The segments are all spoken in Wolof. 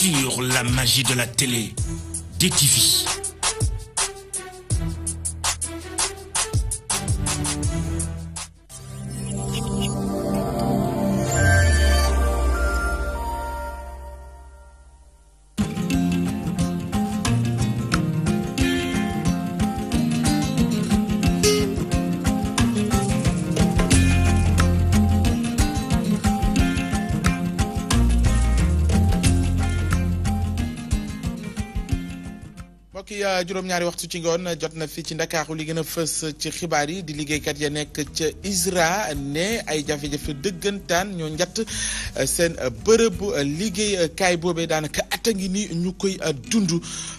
sur la magie de la télé. DTV. juróom-ñaari waxtu ci ngoon jot na fi ci Ndakaaru li gën a fës ci xibaar yi di liggéeykat ya nekk ca ISRA ne ay jafe-jafe dëggantaan ñoo njatt seen bërëbu liggéeykaay boobee daanaka at a ngi ni ñu koy dund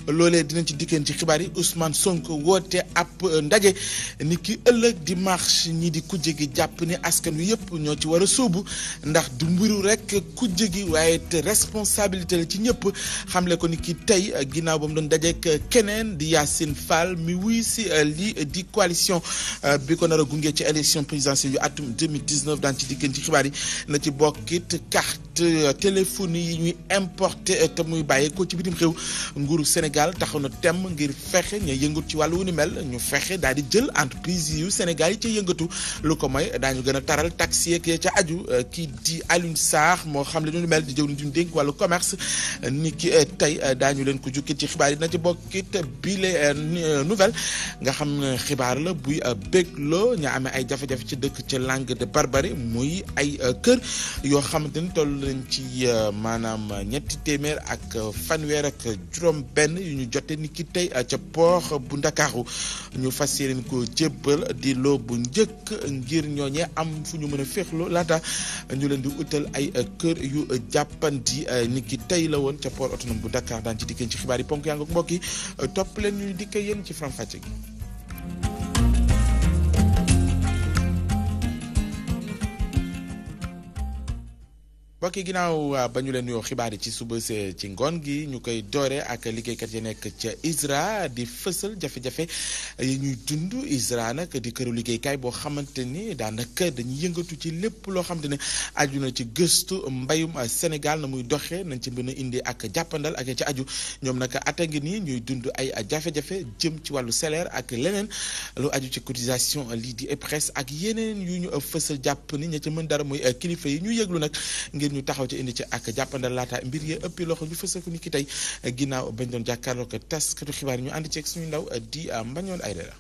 loolee dinañ ci dikkeen ci xibaar yi. Ousmane Sonko woote ab ndaje ni ki ëllëg di marche ñi di kujje gi jàpp ni askan wi yëpp ñoo ci war a sóobu ndax du mbiru rek kujje gi waaye te responsabilité la ci ñëpp xamle ko ni ki tey ginnaaw ba mu doon dajeek keneen di Yacine Fall mi wuy si lii di coalition bi ko nar a gunge ci élection présidentielle yu atum 2019 daan ci diggante ci xibaar yi na ci bokkit carte téléphone yi ñuy importé te muy bàyyee ko ci bitim réew. nguuru Sénégal taxaw na temm ngir fexe ña yëngatu ci wàllu wu ni mel ñu fexe daal di jël entreprise yu Sénégal yi ca yëngatu lu ko mooy daañu gën a taral taxi yeeg ca aju. kii di Alioune Sarr moo xam le ñu mel di jëw ni duñ dénk wàllu commerce ni ki tey daañu leen ko jukkit ci xibaar yi na ci bokkit bile nouvelle nga xam ne xibaar la buy bégloo ña amee ay jafe-jafe ci dëkk ca Langue de Barbarie muy ay kër yoo xamante ni toll nañ ci maanaam ñetti téeméer ak fanweer ak juróom benn yu ñu jote ni ki tey ca port bu Ndakaaru ñu fas yéene ko jébbal di loo bu njëkk ngir ñooñee am fu ñu mën a féexloo laata ñu leen di utal ay kër yu jàppandi ni ki tey la woon ca port autonome bu Dakar daan ci dikkeen ci xibaar yi ponk yaa nga mbokk yi topp leen ñu dikk yéen ci faram fàcce gi. mbokk yi ginnaaw ba ñu leen nuyoo xibaar yi ci suba see ci ngoon gi ñu koy doore ak liggéeykat yi nekk ca ISRA di fësal jafe-jafe yi ñuy dund. ISRA nag di këru liggéeykaay boo xamante ni daanaka dañuy yëngatu ci lépp loo xamante ne aju na ci gëstu mbayum Sénégal na muy doxee nañ ci mën a indi ak jàppandal ak ci aju. ñoom nag at a ngi nii ñuy dund ay jafe-jafe jëm ci wàllu salaire ak leneen lu aju ci cotisation lii di EPRES ak yeneen yu ñu fësal jàpp ni ña ca mën dara muy kilifa yi ñu yëglu nag ngir ñu taxaw ci indi ci ak jàppandal laata mbir yee ëppi loxo ñu fësal ko ni ki tey ginnaaw bañ doon jàkkaarloo ko taskatu xibaar yi ñu ànd ceeg suñu ndaw di Mbañoon Aydara.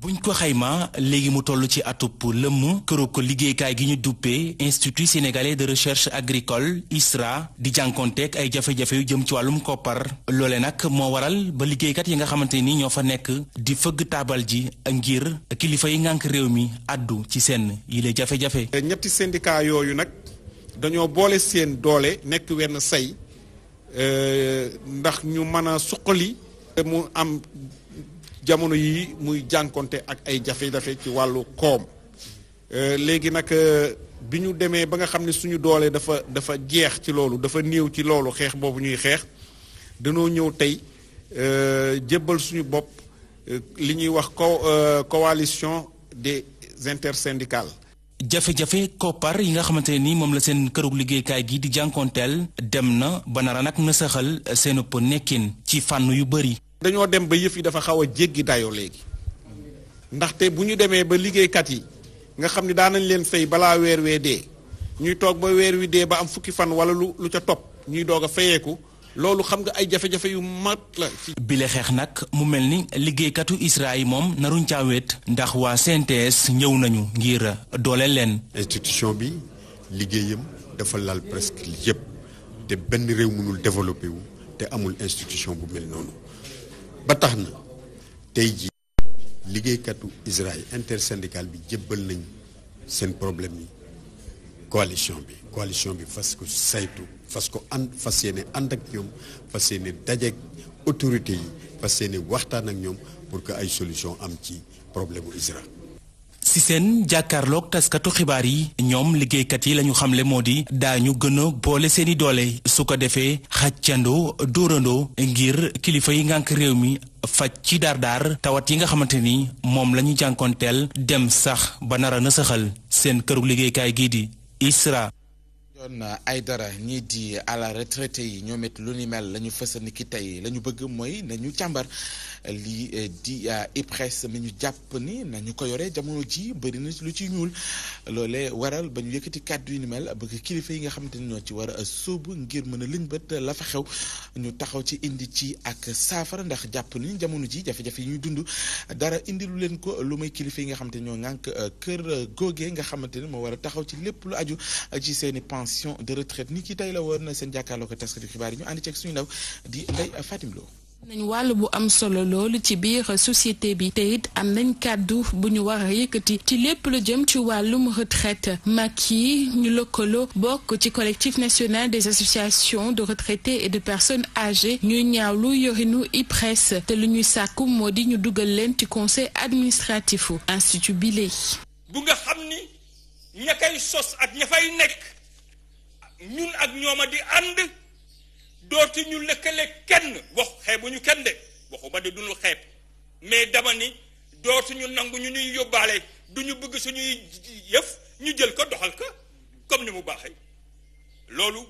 buñ ko xayma léegi mu toll ci atub lëmm këru ko liggéeykaay gi ñu duppee Institut sénégalais de recherche agricole ISRA di jànkonteeg ay jafe-jafe yu jëm ci wàllum koppar. loole nag moo waral ba liggéeykat yi nga xamante ni ñoo fa nekk di fëgg taabal ji ngir kilifa yi ngànk réew mi addu ci seen yile jafe-jafe. ñetti syndicat yooyu nag dañoo boole seen doole nekk wenn say ndax ñu mën a suqali mu am jamono yi muy jànkonte ak ay jafe-jafe ci wàllu koom. léegi nag bi ñu demee ba nga xam ne suñu doole dafa jeex ci loolu dafa néew ci loolu xeex boobu ñuy xeex dañoo ñëw tey jébbal suñu bopp li ñuy wax coalition des intersyndicales. jafe-jafe koppar yi nga xamante ne ni moom la seen kërug liggéeykaay gi di jànkoonteel dem na ba nara nag nasaxal seen ëpp nekkin ci fànn yu bëri. dañoo dem ba yëf yi dafa xaw a jéggi dayoo léegi ndaxte bu ñu demee ba liggéeykat yi nga xam ne daanañ leen fay balaa weer wee dee ñuy toog ba weer wi dee ba am fukki fan wala lu ca topp ñuy doog a fayeeku loolu xam nga ay jafe-jafe yu mat la. bile xeex nag mu mel ni liggéeykatu ISRA yi moom naruñ caa wéet ndax waa CNTS ñëw nañu ngir dooleel leen. institution bi liggéeyam dafa laal presque yëpp te benn réew mënul développé wu te amul institution bu mel noonu ba tax na tey jii liggéeykatu ISRA yi intersyndical bi jébbal nañ seen problème yi coalition bi fas ko saytu fas yéene ànd ak ñoom fas yéene dajeek autorité yi fas yéene waxtaan ak ñoom pour que ay solution am ci problème u ISRA. si seen jàkkaarloog taskatu xibaar yi ñoom liggéeykat yi lañu xamle moo di daañu gën a boole seeni doole su ko defee xàccandoo dóorandoo ngir kilifa yi ngànk réew mi faj ci daar tawat yi nga xamante ni moom la ñu jànkoonteel dem sax ba nara na saxal seen këru liggéeykaay gii di ISRA. John Aidara ñii di à la retraité yi ñoom it lu ni mel la ñu fësal ni ki tey la ñu bëgg mooy nañu càmbar lii di IPRES mi ñu jàpp ni nañu ko yore jamono ji bëri na lu ci ñuul loole waral ba ñu yëkkati kàddu yu ni mel bëgg kilifa yi nga xamante ni ñoo ci war a sóobu ngir mën a liñ bët la fa xew ñu taxaw ci indi ci ak saafara ndax jàpp ni jamono ji jafe-jafe yi ñuy dund dara indi lu leen ko lu may kilifa yi nga xamante ni ñoo ŋànk kër googee nga xamante ni moo war a taxaw ci lépp lu aju ci seeni pension de retraite ni ki tey la woon seen jàkkaarloo ko taskatu xibaar yi ñu ànd ceeg suñu ndaw di Ndeye Fatim Lo. nañ wàll bu am solo loolu ci biir société bi te it am nañ kàddu bu ñu war a yëkkati ci lépp lu jëm ci wàllum retraite mag yi ñu lëkkaloo bokk ci collectif national des associations de retraités et de personnes âgées ñuy ñaawlu yorinu IPRES te lu ñuy sàkku moo di ñu dugal leen ci conseil administratif institut bi lay bu nga xam ni ña koy sos ak ña fay nekk ñun ak ñooma di ànd dootu ñu lëkkale kenn wax xeebuñu kenn de waxuma de duñu xeeb mais dama ni dootu ñu nangu ñu ñuy yóbbaale du ñu bëgg suñuy yëf ñu jël ko doxal ko comme ni mu baaxee loolu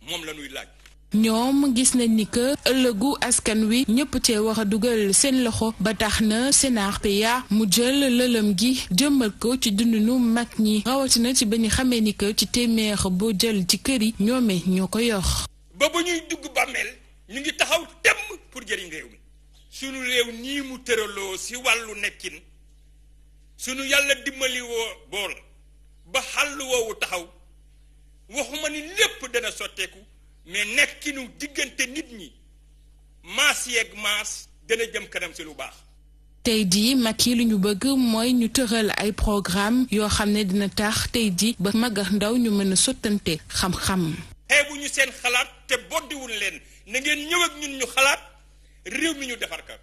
moom la ñuy laaj. ñoom gis nañ ni que ëllëgu askan wi ñëpp cee war a dugal seen loxo ba tax na CNRPA mu jël lëlëm gi jëmmal ko ci dundinu mag ñi rawatina ci ba ñu xamee ni que ci téeméer boo jël ci kër yi ñoome ñoo ko yor. ba ñuy dugg bàmmeel ñu ngi taxaw temm pour jëriñ réew mi sunu réew nii mu tëraloo si wàllu nekkin sunu yàlla dimbali bool ba xàll woowu taxaw waxuma ni lépp dana sotteeku mais nekkinu diggante nit ñi maas yeeg maas dana jëm kanam si lu baax. tey jii mag yi lu ñu bëgg mooy ñu tëral ay programme yoo xam ne dina tax tey jii ba mag ak ndaw ñu mën a sottante xam-xam. xeebu ñu seen xalaat te boddiwul leen na ngeen ñëw ak ñun ñu xalaat réew mi ñu defar ka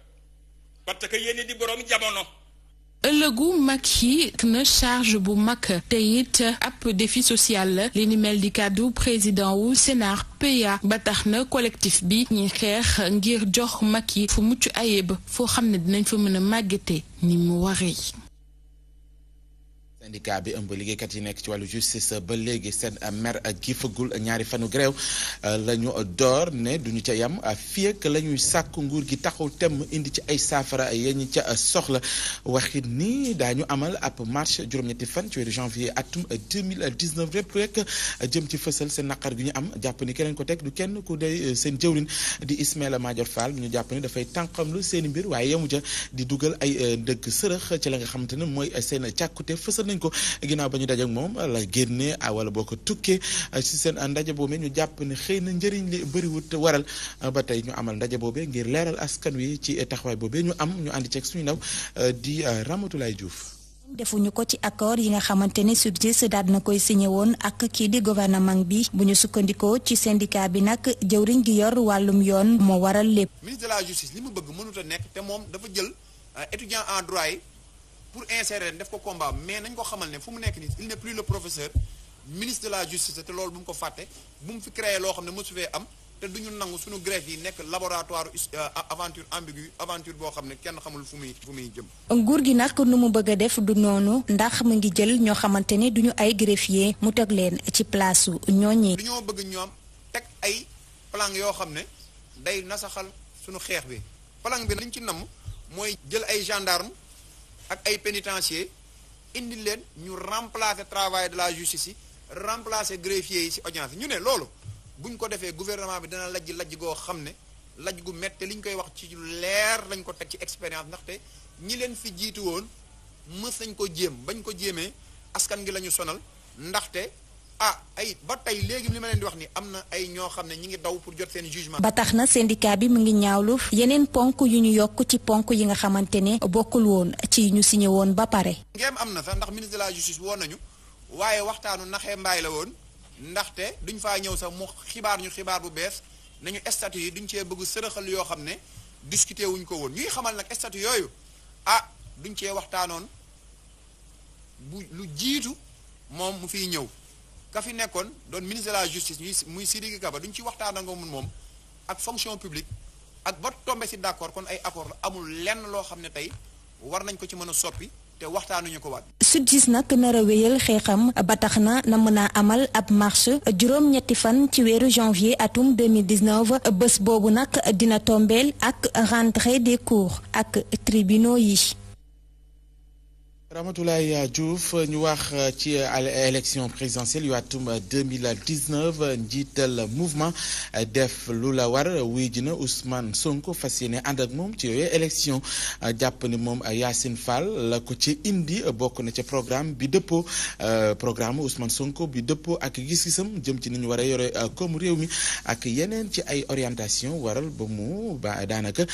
parce que yéen di borom jamono. ëllëgu mag yi na charge bu mag te it ab défi social la li ni mel di kàddu président wu CNRPA ba tax na collectif bi ñuy xeex ngir jox mag yi fu mucc ayib foo xam ne dinañ fa mën a màggate ni mu waree. syndicat bi ëmb liggéeykat yi nekk ci wàllu justice ba léegi seen mer gi fëggul ñaari fanu grève la ñu door ne duñu ca yam fii ak la ñuy sàkk nguur gi taxaw temm indi ci ay saafara yañu ca soxla waxit ni daañu amal ab marche juróom-ñetti fan ci weeru janvier atum 2019 répp rek jëm ci fësal seen naqar gi ñu am jàpp ni keneen ko teg du kenn ku dey seen jëwrin di Ismaïla Madior Fall ñu jàpp ni dafay tànqamlu seeni mbir waaye yemu ca di dugal ay ndëgg sërëx ci la nga xamante ne mooy seen càkkute fësal nañ ko ginnaaw ba ñu daje ak moom la génne wala boo ko tukkee ci seen ndaje boobee ñu jàpp ne xëy na njëriñ li bëriwut waral ba tey ñu amal ndaje boobee ngir leeral askan wi ci taxawaay boobee ñu am ñu àndi ceeg suñu ndaw di Ramatoulaye Diouf. defuñu ko ci accord yi nga xamante ne SYTJUST daal na koy signé woon ak kii di gouvernement bi bu ñu sukkandikoo ci syndicat bi nag jëwriñ gi yor wàllum yoon moo waral lépp. ministre de la justice li mu bëgg mënut a nekk te moom dafa jël étudiant en droit yi pour insérer leen def ko combat mais nañ ko xamal ne fu mu nekk nii il n'est plus le professeur ministre de la justice te loolu bu mu ko fàtte bu mu fi créé loo xam ne mosu fee am te duñu nangu suñu greffe yi nekk laboratoire aventure ambiguë aventure boo xam ne kenn xamul fu muy jëm. nguur gi nag nu mu bëgg a def du noonu ndax mu ngi jël ñoo xamante ne duñu ay greffier mu teg leen ci place su ñooñi. dañoo bëgg ñoom teg ay plan yoo xam ne day nasaxal suñu xeex bi plan bi liñ ci namm mooy jël ay gendarme ak ay pénitencier indi leen ñu remplacer travail de la justice yi remplacer greffier yi ci audience yi ñu ne loolu buñ ko defee gouvernement bi dana lajj goo xam ne lajj gu métte li ñu koy wax ci leer lañ ko teg ci expérience ndaxte ñi leen fi jiitu woon mës nañ ko jéem bañ ko jéemee askan gi la ñu sonal ndaxte ay ba tey léegi li ma leen di wax ni am na ay ñoo xam ne ñi ngi daw pour jot seen jugement. ba tax na syndicat bi mu ngi ñaawlu yeneen ponk yu ñu yokk ci ponk yi nga xamante ne bokkul woon ci ñu signé woon ba pare. ngeem am na sax ndax ministre de la justice woon nañu waaye waxtaanu naxee mbaay la woon ndaxte duñ faa ñëw sax mu xibaar ñu xibaar bu bees nañu statut yi duñ cee bëgg sërëxal yoo xam ne discuter wuñ ko woon ñuy xamal nag statut yooyu duñ cee waxtaanoon bu lu jiitu moom mu fiy ñëw. ka fi nekkoon doon ministre de la justice muy Sidiki Kaba duñ ci waxtaan ak moom ak fonction publique ak ba tombé si d'accord kon ay accord la amul lenn loo xam ne tey war nañ ko ci mën a soppi te waxtaanuñu ko waat. SYTJUST nag nar a wéyal xeexam ba tax na mën a amal ab marche juróom-ñetti fan ci weeru janvier atum 2019 bés boobu nag dina tombeel ak rentrée des cours ak tribunaux yi. Ramatoulaye Diouf ñu wax ci élection présidentielle yu atum 2019 njiital mouvement def lu la war wuy ji na Ousmane Sonko fas yéene ànd ak moom ci yooyu élection jàpp ni moom Yacine Fall la ko ci indi bokk na ca programme bi dëppoo programme Ousmane Sonko bi dëppoo ak gis-gisam jëm ci ni ñu war a yore comme réew mi ak yeneen ci ay orientation waral ba mu daanaka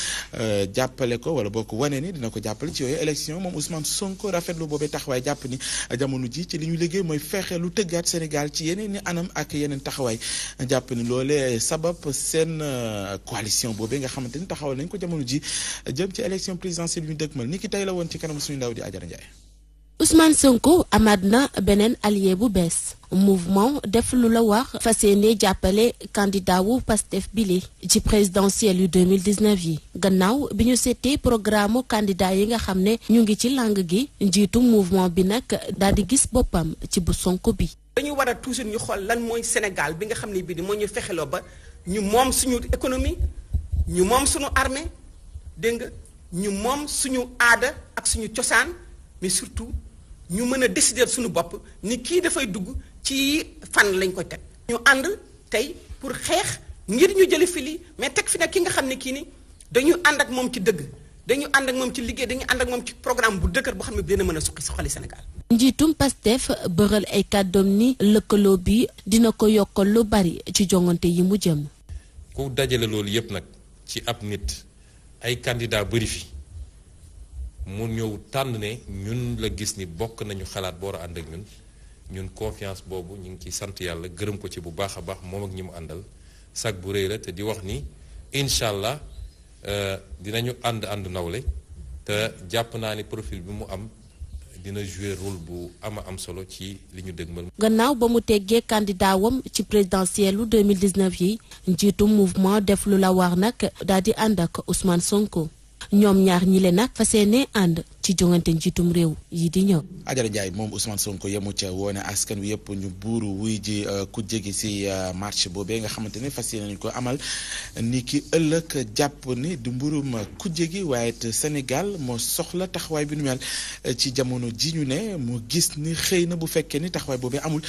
jàppale ko wala boo ko wane ni dina ko jàppale ci yooyu élection moom Ousmane Sonko fetlu boobee taxawaay jàpp ni jamono ji ci li ñu liggéey mooy fexe lu tëggaat Sénégal ci yeneen ni anam ak yeneen taxawaay jàpp ni loole sabab seen coalition boobee nga xamante ni taxawal nañ ko jamono ji jëm ci élection présidentielle yu ñu dëkkmal ni ki tey la woon ci kanam suñu ndaw di Adjara Ndiaye. Ousmane Sonko amaat na beneen allié bu bees mouvement def lu la wax fas yéene jàppale candidat wu Pastef bile ci présidentielle yu 2019 yi gannaaw bi ñu seetee programme candidat yi nga xam ne ñu ngi ci langue gi njiitu mouvement bi nag daal di gis boppam ci bu Sonko bi. dañu war a toujours ñu xool lan mooy Sénégal bi nga xam ne bii di moo ñu fexeloo ba ñu moom suñu économie ñu moom suñu armée dégg nga ñu moom suñu aada ak suñu cosaan mais surtout. ñu mën a décider suñu bopp ni kii dafay dugg ci fan lañ koy teg. ñu ànd tey pour xeex ngir ñu jële fi lii mais teg fi nag ki nga xam ne kii ni dañu ànd ak moom ci dëgg dañu ànd ak moom ci liggéey dañu ànd ak moom ci programme bu dëgër boo xam ne dina mën a suqali Sénégal. njiitum Pastef bëral ay kàddoom ni lëkkaloo bi dina ko yokkal lu bari ci jongante yi mu jëm. ku dajale loolu yépp nag ci ab nit ay candidat bëri fi. mu ñëw tànn ne ñun la gis ni bokk nañu xalaat boor a ànd ak ñun confiance boobu ñu ngi ciy sant yàlla gërëm ko ci bu baax a baax moom ak ñi mu àndal sag bu rëy la te di wax ni incha allah dinañu ànd nawle te jàpp naa ni profil bi mu am dina jouer rôle bu am solo ci li ñu dëgmal. gannaaw ba mu teggee candidat wam ci présidentielle 2019 yi njiitu mouvement def lu la war nag daal di ànd ak Ousmane Sonko. ñoom ñaar ñi le nag fas yéene ànd ci jongante njiitum réew yi di ñëw. Adjara Ndiaye moom Ousmane Sonko yemu ca woone askan wi yëpp ñu buuru wuy ji ku jegi si marche boobee nga xamante ne fas yéene nañu ko amal ni ki ëllëg jàpp ni du mburum ku jegi waaye it Sénégal moo soxla taxawaay bi nu mel ci jamono ji ñu ne mu gis ni xëy na bu fekkee ni taxawaay boobee amul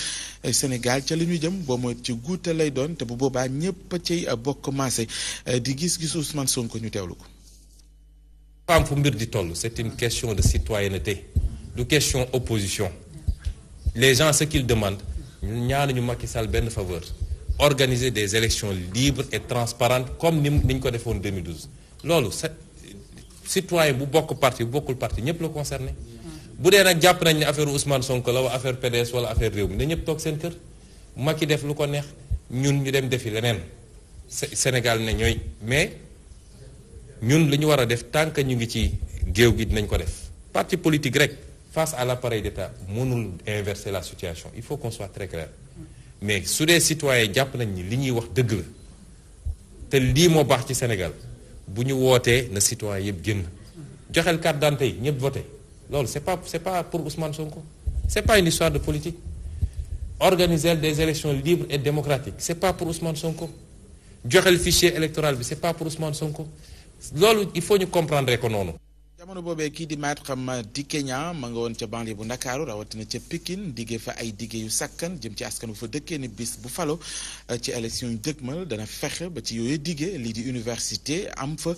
Sénégal ca li ñu jëm boo mooy ci guuta lay doon te bu boobaa ñëpp a cay bokk maase di gis-gis Ousmane Sonko ñu teewlu ko. am fu mbir di toll c'est une question de citoyenneté du question opposition les gens ce qu'ils demandent ñaanuñu Macky Sall benn faveur organiser des élections libres et transparentes comme ni ñu ko defoon 2012 loolu citoyen bu bokk parti bu bokkul parti ñëpp la concerné bu dee nag jàpp nañ ne affaire Ousmane Sonko la wala affaire PDS wala affaire réew mi na ñëpp toog seen kër Macky def lu ko neex ñun ñu dem defi leneen Sénégal ne ñooy mais ñun li ñu war a def tant que ñu ngi ci géew gi dinañ ko def parti politique rek face à l'appareil d'État mënul inverser la situation il faut qu'on soit très clair mais su dee citoyen jàpp nañ ni li ñuy wax dëgg la te lii moo baax ci Sénégal bu ñu wootee na citoyen yëpp génn joxel carte d'identité yi ñëpp voté loolu c'est pas pour Ousmane Sonko c'est pas une histoire de politique organiser des élections libres et démocratiques c'est pas pour Ousmane Sonko joxel fichier électoral bi c'est pas pour Ousmane Sonko loolu il faut ñu comprendre ko noonu. jamono boobee kii di Maître Madické Niang ma nga woon ca banlieue bu Ndakaaru rawatina ca Pikine diggee fa ay diggee yu sakkan jëm ci askan bu fa dëkkee ni bis bu falo ci élection yu dëgmal dana fexe ba ci yooyu diggee lii di université am fa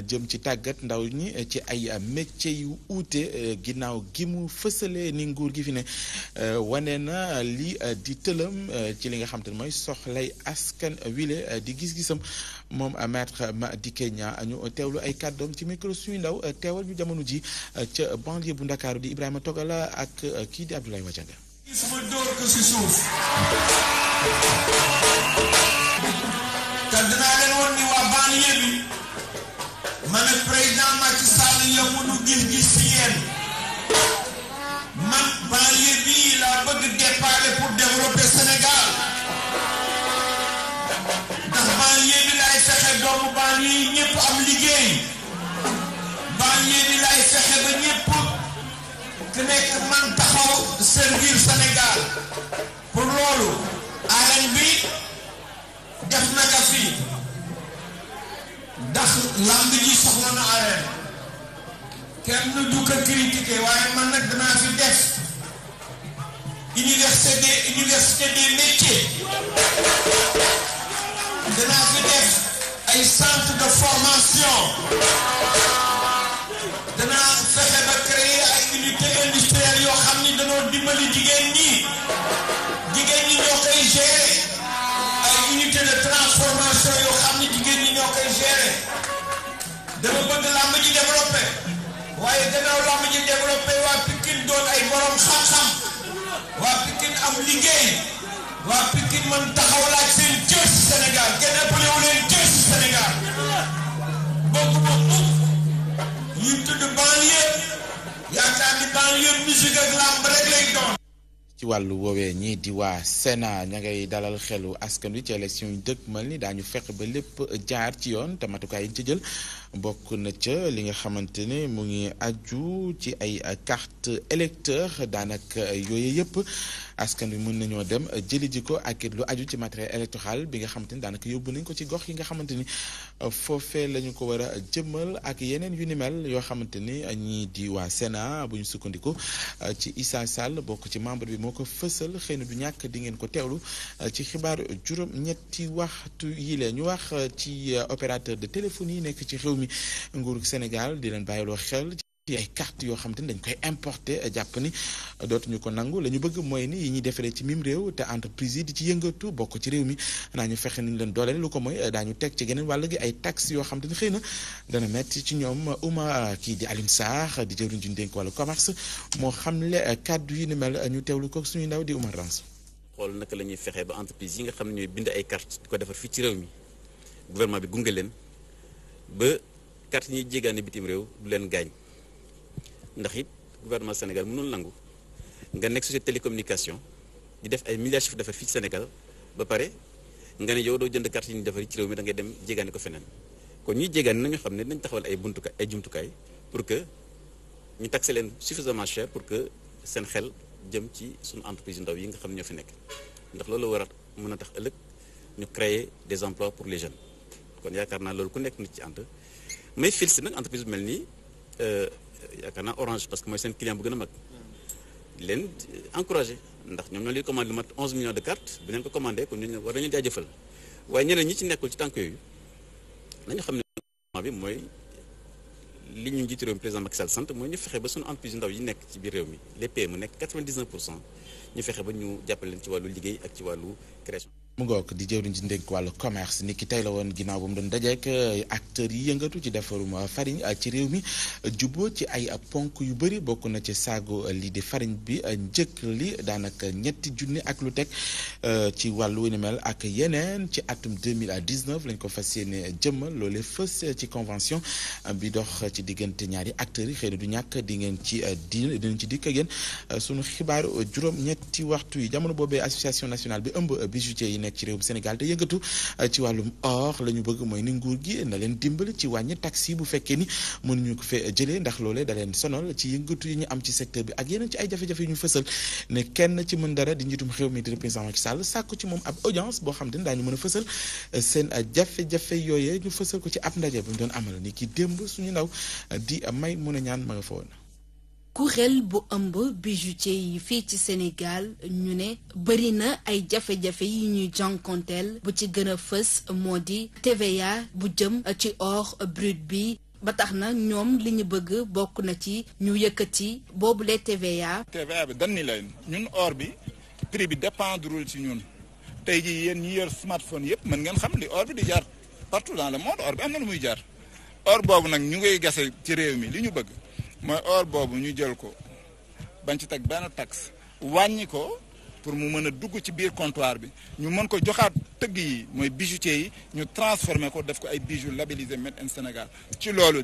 jëm ci tàggat ndaw ñi ci ay métiers yu uute ginnaaw gi mu fësalee ni nguur gi fi ne wane na li di tëlam ci li nga xam te ne mooy soxlay askan wile di gis-gisam moom Maître Madické Niang ñu teewlu ay kàddoom ci micro suñu ndaw teewal ñu jamono ji ca banlieue bu Ndakaaru di Ibrahima Togala ak kii di Abdoulaye Wadianga. gis ma dóor ko si suuf te dinaa leen woon ni waa banlieue bi ma ne président Macky Sall yamunu gis-gis si yéen man banlieue bii laa bëgg déparler pour développer Sénégal ndax banlieue bi laay fexe doomu banlieue yi ñëpp am liggéey banlieue bi laay fexe ba ñëpp ku nekk man taxaw servir Sénégal pour loolu arène bi def na ka fii ndax lamb ji soxla na arène kenn du ko critiquer waaye man nag danaa fi def université des métiers danaa fi def ay centre de formation danaa fexe ba créer ay unité industrielle yoo xam ni dañoo dimbali jigéen ñi ñoo koy gérer ay unité de transformation yoo xam ni jigéen ñi ñoo koy gérer dama bëgg làmb ji développé waaye gannaaw làmb ji développé waa Pikine doon ay borom xam-xam waa Pikine am liggéey waa Pikine man taxaw laaj seen cër ci Sénégal kenn ëppale wu leen cër ci Sénégal bokk ñu tudd banlieue yaakaar ni banlieue musique ak lamb rek lay doon. ci wàllu woowee ñii di waa Sénat ña ngay dalal xelu askan wi ci élection yu dëgmal ni daañu fexe ba lépp jaar ci yoon te matukaay yi ñu ci jël bokk na ca li nga xamante ne mu ngi aju ci ay carte électeur daanaka yooyu yëpp askan wi mën nañoo dem jëli ji ko ak lu aju ci matériel électoral bi nga xamante ni daanaka yóbbu nañ ko ci gox yi nga xamante ni foofee la ñu ko war a jëmmal ak yeneen yu ni mel yoo xamante ni ñii di waa Sénat bu ñu sukkandiku ci Issa Sall bokk ci membre bi moo ko fësal xëy na du ñàkk di ngeen ko teewlu ci xibaar juróom-ñetti waxtu yi leen ñu wax ci opérateur de téléphonie yi nekk ci réew mi nguuru Sénégal di leen bàyyiloo xel ci ay carte yoo xam te ne dañ koy importer jàpp ni dootuñu ko nangu la ñu bëgg mooy ni yi ñuy defaree ci mim réew te entreprise yi di ci yëngatu bokk ci réew mi naa ñu fexe nañu leen dooleel lu ko mooy daañu teg ci geneen wàll gi ay taxes yoo xam te ne xëy na dana metti ci ñoom kii di Alioune Sarr di jëwriñ ju ñu dénk wàllu commerce moo xamle kàddu yi ni mel ñu teewlu ko suñuy ndaw di Oumar Rance. xool naka la ñuy fexe ba entreprise yi nga xam ne ñooy bind ay carte di ko defar fii ci réew mi gouvernement bi gunge leen ba carte ñuy jéegaane bitim réew du leen gaañ ndax it gouvernement Sénégal mënul nangu nga nekk société télécommunication di def ay milliards chiffre d'affaires fii ci Sénégal ba pare nga ne yow doo jënd carte yi ñu defar ci réew mi da ngay dem jéegaane ko feneen kon ñuy jéegaane nañu xam ne nañ taxawal ay jumtukaay pour que ñu taxé leen suffisamment cher pour que seen xel jëm ci suñu entreprise yu ndaw yi nga xam ne ñoo fi nekk ndax loolu war a mën a tax ëllëg ñu créer des emplois pour les jeunes kon yaakaar naa loolu ku nekk nit ci ànd may félicité nag entreprise bu mel nii yaakaar naa Orange parce que mooy seen client bu gën a mag leen encouragé ndax ñoom ñoo leen commandé lu mat 11 millions de cartes bi leen ko commandé kon ñu war nañu jaajëfal waaye ñeneen ñi ci nekkul ci tànk yooyu nañu xam ne bi mooy li ñu njiitu réew mi président Macky Sall sant mooy ñu fexe ba suñu entreprise ndaw yi nekk ci biir réew mi les PME mu nekk 99% ñu fexe ba ñu jàppale leen ci wàllu liggéey ak ci wàllu création. mu ngoog di jëwriñ ci ndénk wàllu commerce ni ki tey la woon ginnaaw ba mu doon dajeek acteurs yi yëngatu ci defarum farine ci réew mi jubbo ci ay ponk yu bëri bokk na ci saago lii di farine bi njëkk li daanaka ñetti junni ak lu teg ci wàllu wi ni mel ak yeneen ci atum 2019 lañ ko fas yéene jëmmal loolee fës ci convention bi dox ci diggante ñaari acteurs yi xëy na du ñàkk di ngeen ci dinañ ci dikk ak yéen sunu xibaaru juróom-ñetti waxtu yi jamono boobee association nationale bi ëmb bijoutier yi ci réewum Sénégal te yëngatu ci wàllum or la ñu bëgg mooy ni nguur gi na leen dimbali ci wàññi taxes yi bu fekkee ni mënuñu ko fee jëlee ndax loolee da leen sonal ci yëngatu yi ñu am ci secteur bi ak yeneen ci ay jafe-jafe yu ñu fësal ne kenn ci mën dara di njiitum xew mi di président Macky Sall sàkku ci moom ab audience boo xam te ne daañu mën a fësal seen jafe-jafe yooyee ñu fësal ko ci ab ndaje bu ñu doon amal ni ki démb suñu ndaw di may mun a ñaan ma nga fa woon. kuréel bu ëmb bijoutier yi fii ci Sénégal ñu ne bëri na ay jafe-jafe yi ñuy jànkonteel bu ci gën a fës moo di TVA bu jëm ci or brut bi ba tax na ñoom li ñu bëgg bokk na ci ñu yëkkati boobule TVA. TVA bi dañ ni leen ñun or bi prix bi dépendrul ci ñun tey jii yéen ñi yor smartphone yëpp mën ngeen xam li or bi di jaar partout dans le monde or bi am na lu muy jaar or boobu nag ñu ngay gase ci réew mi li ñu bëgg. mooy or boobu ñu jël ko bañ ci teg benn taxe wàññi ko pour mu mën a dugg ci biir comptoir bi ñu mën ko joxaat tëgg yi mooy bijoutier yi ñu transformé ko def ko ay bijoux labellisé made in Sénégal ci loolu.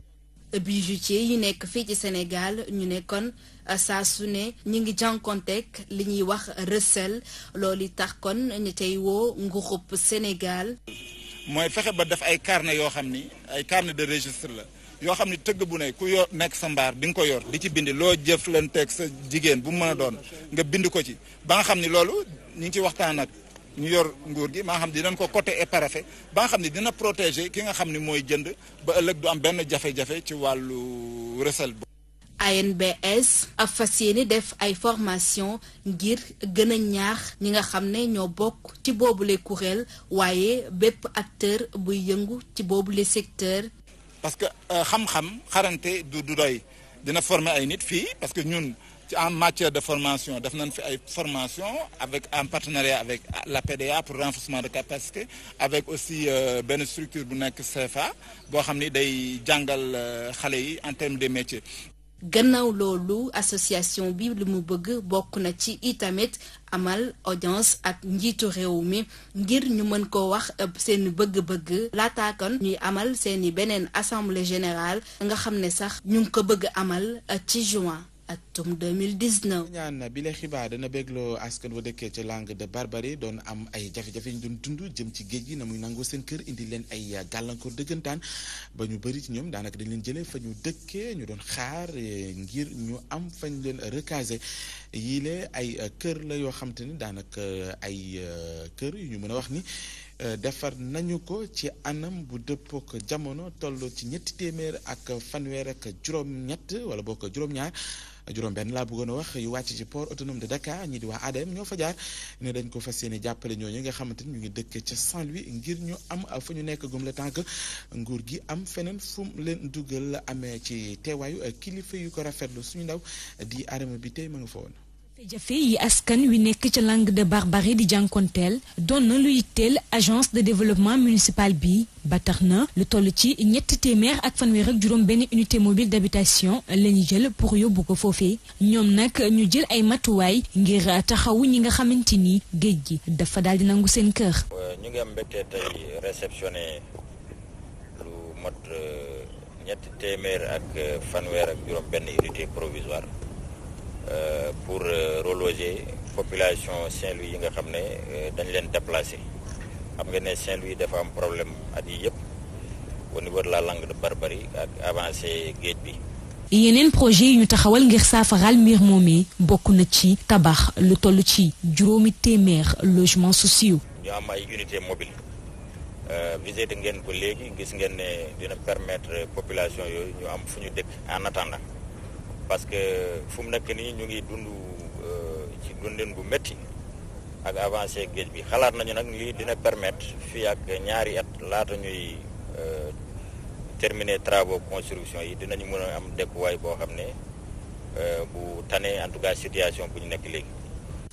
bijoutier yi nekk fii ci Sénégal ñu ne kon saa su ne ñu ngi jànkonteeg li ñuy wax recel loolu tax kon ñu tey woo nguurub Sénégal. mooy fexe ba def ay carnet yoo xam ni ay carnet de registre la yoo xam ne tëgg bu ne ku yor nekk sa mbaar di nga ko yor di ci bind loo jëflanteeg sa jigéen bu mu mën a doon nga bind ko ci ba nga xam ni loolu ñu ngi ci waxtaan ak ñu yor nguur gi maa xam ne dinañ ko côté et paraphé ba nga xam ne dina protéger ki nga xam ne mooy jënd ba ëllëg du am benn jafe-jafe ci wàllu recel. ANBS a fas yéene def ay formation ngir gën a ñaax ñi nga xam ne ñoo bokk ci boobule kuréel waaye bépp acteur buy yëngu ci boobule secteur. parce que xam-xam xarante du doy dina former ay nit fii parce que ñun ci en matière de formation def nañ fi ay formation avec en partenariat avec la PDA pour renforcement de capacité avec aussi benn structure bu nekk CFA boo xam ni day jàngal xale yi en termes de métiers. gannaaw loolu association bi lu mu bëgg bokk na ci itamit amal audience ak njiitu réew mi ngir ñu mën ko wax seen bëgg-bëgg laataakoon ñuy amal seeni beneen assemblée générale nga xam ne sax ñu ngi ko bëgg amal ci juin atum 2019. ñaan bi la xibaar dana bégloo askan wa dëkkee ci langue de Barbarie doon am ay jafe-jafe ñu doon dund jëm ci géej gi na muy nangoo seen kër indi leen ay gàllankoor dëggantaan ba ñu bëri ci ñoom daanaka dañ leen jëlee fa ñu dëkkee ñu doon xaar ngir ñu am fañ leen recaser yii lee ay kër la yoo xam te ni daanaka ay kër yu ñu mën a wax ni defar nañu ko ci anam bu dëppook jamono toll ci 300 ak fanweer ak juróom-ñett wala boo ko juróom-ñaar juróom-benn laa bëggoon a wax yu wàcc ci port autonome de Dakar ñi di waa ADM ñoo fa jaar ne dañ ko fas yéene jàppale ñooñu nga xamante ni ñu ngi dëkk ca Saint-Louis ngir ñu am fa ñu nekk gum le temps que nguur gi am feneen fu mu leen dugal amee ci teewaayu kilifa yu ko rafetlu suñu ndaw di Adama bi tey ma nga fa woon. jafe yi askan wi nekk ca langue de Barbarie di jànkonteel doon na lu yitteel agence de développement municipal bi ba tax na lu toll ci 300 ak fanweer ak juróom benn unité mobile d'habitation la ñu jël pour yóbbu ko foofee ñoom nag ñu jël ay matuwaay ngir taxawu ñi nga xamante ni géej gi dafa daal di nangu seen kër. ñu ngi am mbégte tey réceptionné lu mot 300 ak fanweer ak juróom benn unité provisoire. Pour reloger population Saint-Louis yi nga xam ne dañ leen déplacé xam nga ne Saint-Louis dafa am problème at yi yëpp au niveau de la langue de Barbarie ak avancé géej bi. yeneen projet yi ñu taxawal ngir saafaraal mbir moomee bokk na ci tabax lu toll ci 200 logements sociaux. ñu am ay unité mobile visité ngeen ko léegi gis ngeen ne dina permettre population yooyu ñu am fu ñu dëkk en attendant. parce que fu mu nekk nii ñu ngi dund ci dundin bu métti ak avancé géej bi xalaat nañu nag lii dina permettre fii ak ñaari at laata ñuy terminer travaux construction yi dinañu mën a am dëkkuwaay boo xam ne bu tane en tout cas situation bu ñu nekk léegi.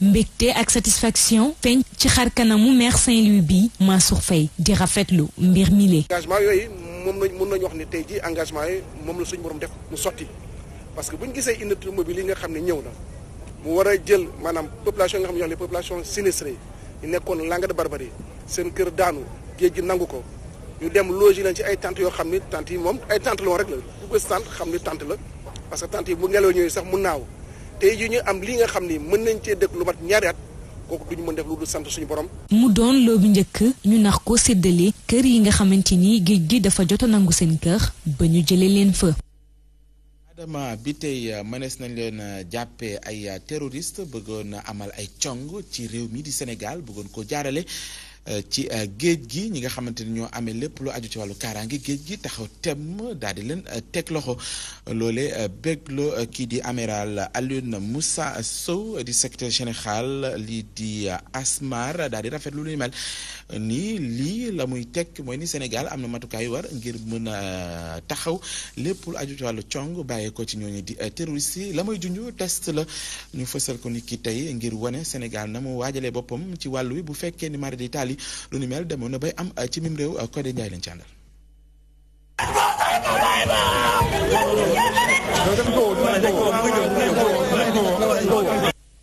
mbégte ak satisfaction feeñ ci xar kanamu maire Saint-Louis bi Mansour Faye di rafetlu mbir mi lee. engagement yooyu moom mën nañu wax ne tey jii engagement yi moom la suñu borom def mu sotti. parce que bu ñu gisee unité mobile yi nga xam ne ñëw na mu war a jël maanaam population yi nga xam ne ñoo xam ne population sinistrée yi nekkoon langue de Barbarie seen kër daanu géej gi nangu ko ñu dem loger leen ci ay tentes yoo xam ni tentes yi moom ay tentes la woon rek la bu ko tente xam ni tente la parce que tentes yi bu ngelaw ñëwee sax mu naaw tey jii ñu am li nga xam ni mën nañ cee dëkk lu mat ñaari at kooku duñu mën def lu dul sant suñu borom. mu doon loobu njëkk ñu nax ko séddale kër yi nga xamante ni géej gi dafa jot a nangu seen kër ba ñu jëlee leen fa. Adama bi tey mënees nañ leen jàppee ay terroriste bëggoon amal ay cong ci réew mi di Sénégal bëggoon ko jaarale ci géej gi ñi nga xamante ni ñoo amee lépp lu aju ci wàllu kaaraange géej gi taxaw temm daal di leen teg loxo loole bégloo kii di amiral Alioune Moussa Sow di secrétaire général lii di ASMAR daal di rafet lu mel nii lii la muy teg mooy ni Sénégal am na matukaay war ngir mën a taxaw lépp lu aju ci wàllu cong bàyyee ko ci ñooñu di terroriste yi la muy junj test la ñu fësal ko ni ki tey ngir wane Sénégal na mu waajalee boppam ci wàllu wi bu fekkee ni mara di taali lu ni mel demoon na bay am ci mim réew Codé Ndiaye lañ ci àndal.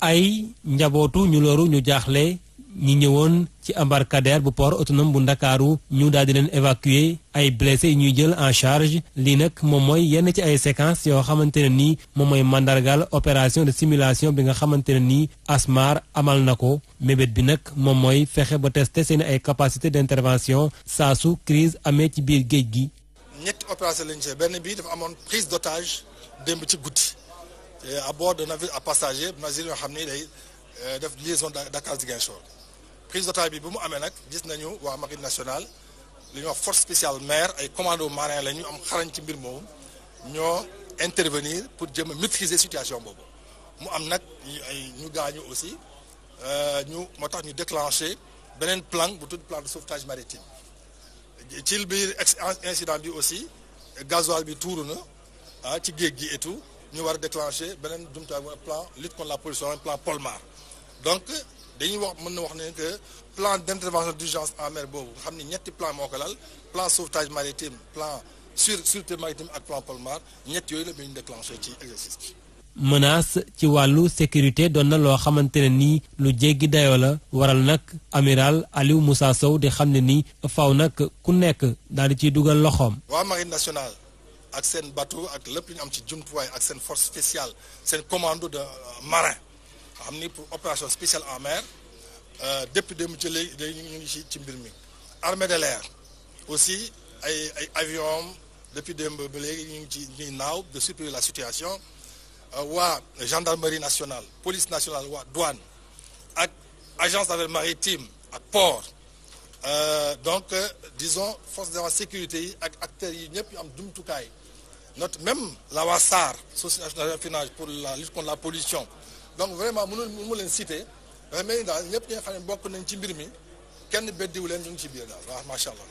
ay njabootu ñu loru ñu jaaxle ñi ñëwoon ci embarcadère bu port autonome bu Ndakaaru ñu daal di leen évacuer ay blessés ñuy jël en charge lii nag moom mooy yenn ci ay séquences yoo xamante ne nii moom mooy mandargal opération de simulation bi nga xamante ne nii ASMAR amal na ko mébét bi nag moom mooy fexe ba tester seen ay capacité d'intervention saa su crise amee ci biir géej gi. ñetti opération lañu ci benn bi dafa amoon prise d'otage démb ci guddi à bord de navire à passager navire yoo xam ni day def liaison Dakar-Ziguinchor prise d'otage bi bu mu amee nag gis nañu waa marine nationale li ñuy wax force spéciale mer ay commando marin la ñu am xarañ ci mbir moomu ñoo intervenir pour jëm a maîtriser situation boobu mu am nag ñu gaañu aussi moo tax ñu déclenché beneen plan bu tudd plan de sauvetage maritime ci biir incident bi aussi gasoil bi tuuru na ci géej gi et tout ñu war a déclencher beneen jumtuwaay bu plan lutte contre la pollution plan Polmar donc dañuy mën na wax ne que plan d'intervention d'urgence en mer boobu nga xam ne ñetti plan moo ko lal plan sauvetage maritime plan sûreté maritime ak plan Polmar ñett yooyu la ñu déclenché ci exercice bi. menace ci wàllu sécurité doon na loo xamante ne nii lu jéggi dayoo la waral nag amiral Aliou Moussa Sow di xam ne nii faw nag ku nekk daal di ciy dugal loxoom. waa marine nationale ak seen bateau ak lépp lu ñu am ci jumtuwaay ak seen force spéciale seen commando de marin nga xam ni pour opération spéciale en mer depuis démb ci léegi ñu ngi ci mbir mi. armée de l'air aussi ay avions depuis démb ba léegi ñu ngi ñuy naaw de surveiller la situation. waa gendarmerie nationale police nationale waa douane ak agence d'affaires maritimes ak port donc disons force de sécurité yi ak acteurs yi ñëpp yu am jumtukaay même la waa SAR société nationale d'affinage pour la lutte contre la pollution donc vraiment mënu leen citer mais daal ñëpp ñi nga xam ne bokk nañ ci mbir mi kenn beddiwu leen ñu ngi ci biir daal waaw macha allah.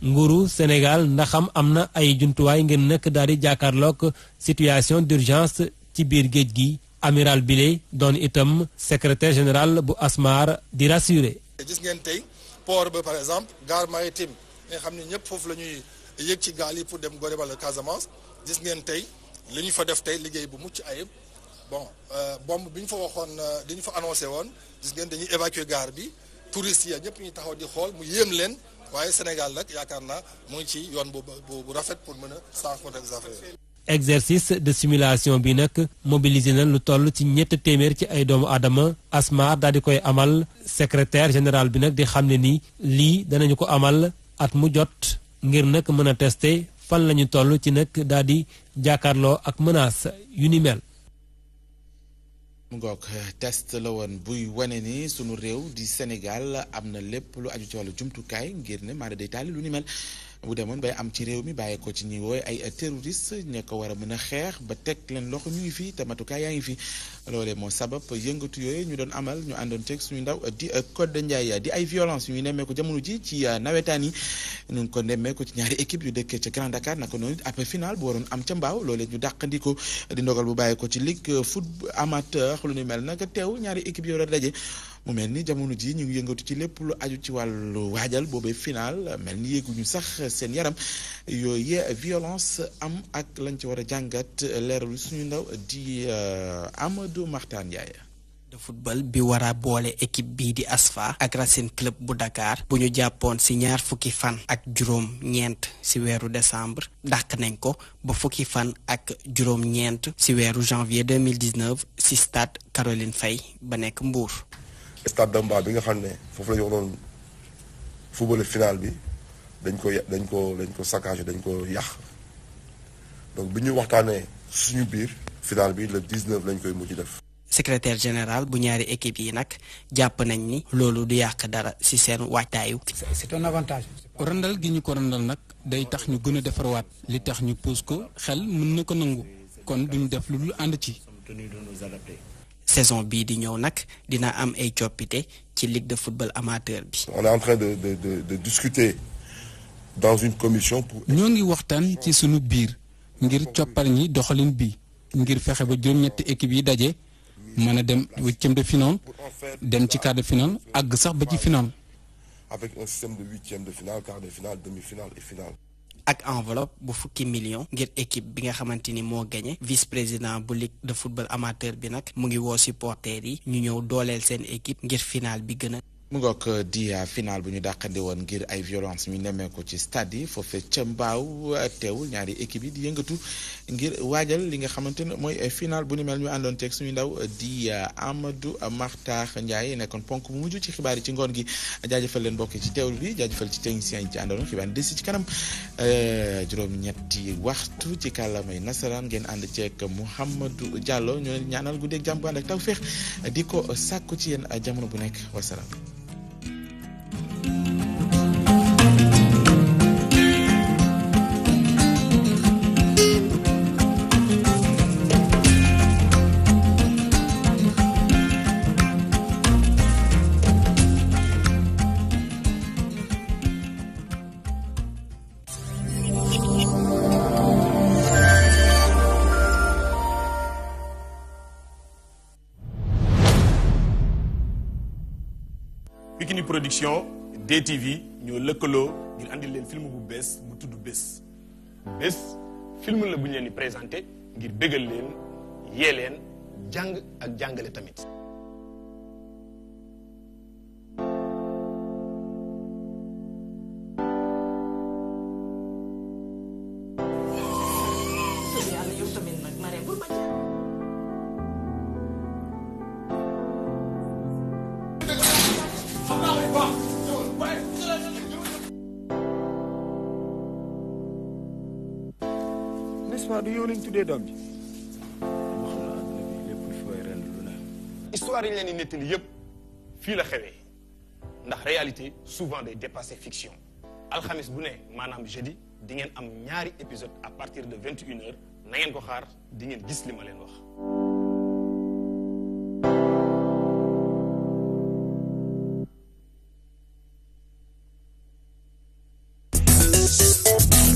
nguuru Sénégal ndaxam am na ay jumtuwaay ngeen nekk daal di jàkkaarloog situation d'urgence ci biir géej gi amiral Bile doon itam secrétaire général bu ASMAR di rassurer. gis ngeen tey port ba par exemple gare maritime nga xam ne ñëpp foofu la ñuy yëg ci gaal yi pour dem Gorée wala Casamance gis ngeen tey li ñu fa def tey liggéey bu mucc ayib bon bombe bi ñu fa waxoon di ñu fa annoncé woon gis ngeen dañuy évacuer gare bi touristes yi ñëpp ñu taxaw di xool mu yéem leen waaye Sénégal nag yaakaar naa mu ngi ci yoon bu rafet pour mën a transporter des affaires. exercice de simulation bi nag mobilisé na lu toll ci 300 ci ay doomu aadama ASMAR daal di koy amal secrétaire général bi nag di xam ne ni lii danañu ko amal at mu jot ngir nag mën a tester fan lañu toll ci nag daal di jàkkaarloo ak menace yu ni mel. mu ngoog test la woon buy wane ni sunu réew di Sénégal am na lépp lu aju ci wàllu jumtukaay ngir ne maara day taali lu ni mel bu demoon bay am ci réew mi bàyyi ko ci ñi wooy ay terroriste ña ko war a mën a xeex ba teg leen loxo ñu ngi fi te matukaay yaa ngi fi loolee moo sabab yëngatu yooyu ñu doon amal ñu àndoon ceeg suñu ndaw di Codé Ndiaye di ay violence yu ñu nemmeeku jamono ji ci nawetaan yi ñu ngi ko nemmeeku ci ñaari équipe yu dëkkee ca Grand Dakar naka noonu après final bu waroon am ca Mbaaw loolee ñu dàqandiko di ndogal bu bàyyi ko ci ligue foot amateur lu ñu mel nag teew ñaari équipe yoo daje mu mel ni jamono ji ñu ngi yëngatu ci lépp lu aju ci wàllu waajal boobee final mel ni yéeguñu sax seen yaram yooyu violence am ak lañ ci war a jàngat leeralu suñu ndaw di Amadou Martan Ndiaye. de football bi war a boole équipe bii di ASFA ak Racing Club bu Dakar bu ñu jàppoon ci 20 fan ak juróom-ñeent ci weeru décembre dàq nañ ko ba fukki fan ak juróom-ñeent ci weeru janvier 2019 ci stade Caroline Faye ba nekk Mbour. stade Damba bi nga xam ne foofu la ñu waroon football final bi dañ ko saccagé dañ ko yàq donc bi ñu waxtaanee suñu biir final bi le 19 lañ koy mujj def. secrétaire général bu ñaari équipe yi nag jàpp nañ ni loolu du yàq dara ci seen waajtaayu. c'est un avantage. randal gi ñu ko randal nag day tax ñu gën a defarwaat li tax ñu pousse ko xel mën na ko nangu kon duñ def lu dul ànd ci. saison bii di ñëw nag dina am ay coppite ci ligue de football amateur bi. on est en train de discuter dans une commission pour. ñoo ngi waxtaan ci sunu biir ngir coppar ñi doxalin bi ngir fexe ba juróom-ñetti équipe yi daje mën a dem 8e de finale dem ci quart de finale àgg sax ba ci finale. avec un système de 8e de finale quart de finale demi-finale et finale. ak enveloppe bu fukki million ngir équipe bi nga xamante ni moo gagné vice-président bu ligue de football amateur bi nag mu ngi woo supporters yi ñu ñëw dooleel seen équipe ngir final bi gën a mu ngoog di final bu ñu dàqandi woon ngir ay violence ñu nemmeeku ci stade yi foofee ca Mbaaw teewul ñaari équipe yi di yëngatu ngir waajal li nga xamante ne mooy final bu ni mel ñu àndoon teeg suñu ndaw di Amadou Makhtar Ndiaye nekkoon ponk bu mujj ci xibaar yi ci ngoon gi jaajëfal leen mbokk ci teewul bi jaajëfal ci techniciens yi ci àndoon xibaar yi desi ci kanam juróom-ñetti waxtu ci kàllaamay nasaraan ngeen ànd ceeg Mouhamadou Diallo ñu leen ñaanal guddeeg jàmm bu ànd ak tawféex di ko sàkku ci yéen jamono bu nekk wasalaam. Pikini Production DTV ñoo lëkkaloo ngir andil leen film bu bees bu tudd Bés Bés film la bu ñu leen di présenté ngir bégal leen yee leen jàng ak jàngale tamit. n'est-ce du yow lañ tuddee doom ji. histoire yi ñu leen di nettali yëpp fii la xewee ndax réalité souvent day dépasser fiction alxamis bu ne maanaam jeudi di ngeen am ñaari épisode à partir de 21h na ngeen ko xaar di ngeen gis li ma leen wax.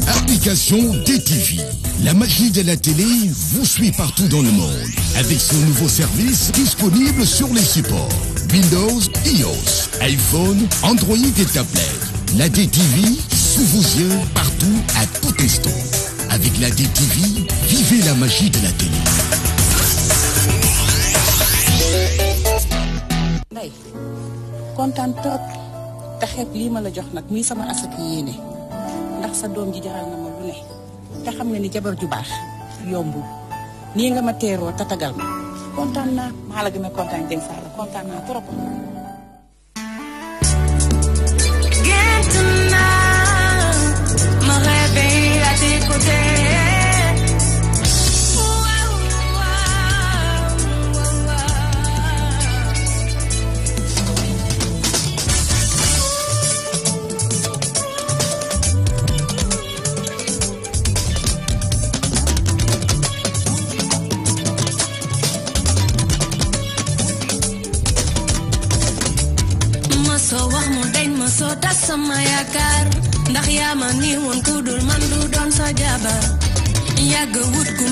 Application DTV. La magie de la télé vous suit partout dans le monde avec son nouveau service disponible sur les supports Windows, iOS, iPhone, Android et tablettes. La DTV sous vos yeux partout à tout instant. Avec la DTV, vivez la magie de la télé. Ndeye kontaan trop te xeeb lii ma la jox nag muy sama asaka yéene ndax sa doom ji jaral na ma lu ne te xam nga ni jabar ju baax yombul nii nga ma teeroo tatagal ma kontaan naa maa la gën a kontaan Dieng Sall kontaan naa trop. Me réveille à tes côtés. soo wax mu deñ ma soo tas sama yaakaar ndax yaa ma ni woon ku dul man du doon sa jabar yàgg wut ku